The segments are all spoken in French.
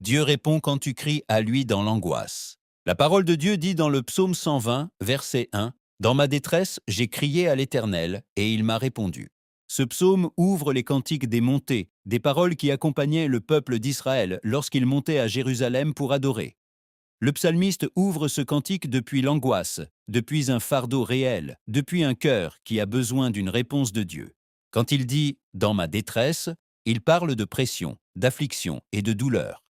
Dieu répond quand tu cries à lui dans l'angoisse. La parole de Dieu dit dans le psaume 120, verset 1, « Dans ma détresse, j'ai crié à l'Éternel, et il m'a répondu. » Ce psaume ouvre les cantiques des montées, des paroles qui accompagnaient le peuple d'Israël lorsqu'il montait à Jérusalem pour adorer. Le psalmiste ouvre ce cantique depuis l'angoisse, depuis un fardeau réel, depuis un cœur qui a besoin d'une réponse de Dieu. Quand il dit « dans ma détresse », il parle de pression, d'affliction et de douleur.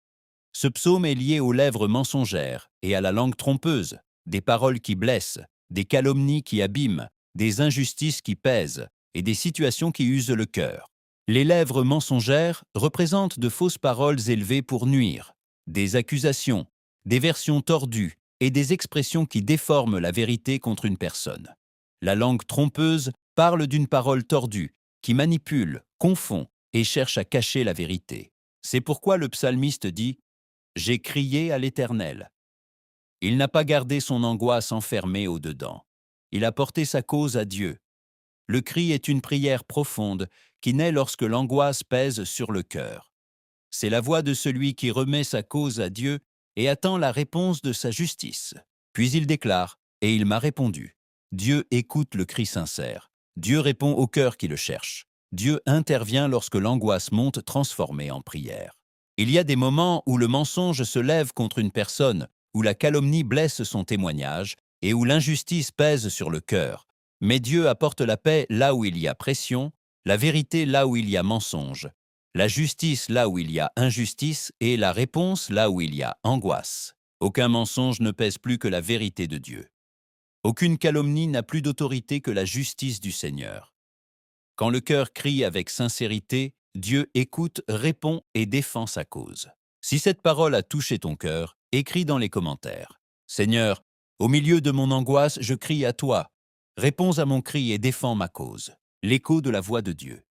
Ce psaume est lié aux lèvres mensongères et à la langue trompeuse, des paroles qui blessent, des calomnies qui abîment, des injustices qui pèsent et des situations qui usent le cœur. Les lèvres mensongères représentent de fausses paroles élevées pour nuire, des accusations, des versions tordues et des expressions qui déforment la vérité contre une personne. La langue trompeuse parle d'une parole tordue, qui manipule, confond et cherche à cacher la vérité. C'est pourquoi le psalmiste dit « J'ai crié à l'Éternel ». Il n'a pas gardé son angoisse enfermée au-dedans. Il a porté sa cause à Dieu. Le cri est une prière profonde qui naît lorsque l'angoisse pèse sur le cœur. C'est la voix de celui qui remet sa cause à Dieu et attend la réponse de sa justice. Puis il déclare « Et il m'a répondu ». Dieu écoute le cri sincère. Dieu répond au cœur qui le cherche. Dieu intervient lorsque l'angoisse monte transformée en prière. Il y a des moments où le mensonge se lève contre une personne, où la calomnie blesse son témoignage et où l'injustice pèse sur le cœur. Mais Dieu apporte la paix là où il y a pression, la vérité là où il y a mensonge, la justice là où il y a injustice et la réponse là où il y a angoisse. Aucun mensonge ne pèse plus que la vérité de Dieu. Aucune calomnie n'a plus d'autorité que la justice du Seigneur. Quand le cœur crie avec sincérité, Dieu écoute, répond et défend sa cause. Si cette parole a touché ton cœur, écris dans les commentaires. Seigneur, au milieu de mon angoisse, je crie à toi. Réponds à mon cri et défends ma cause. L'écho de la voix de Dieu.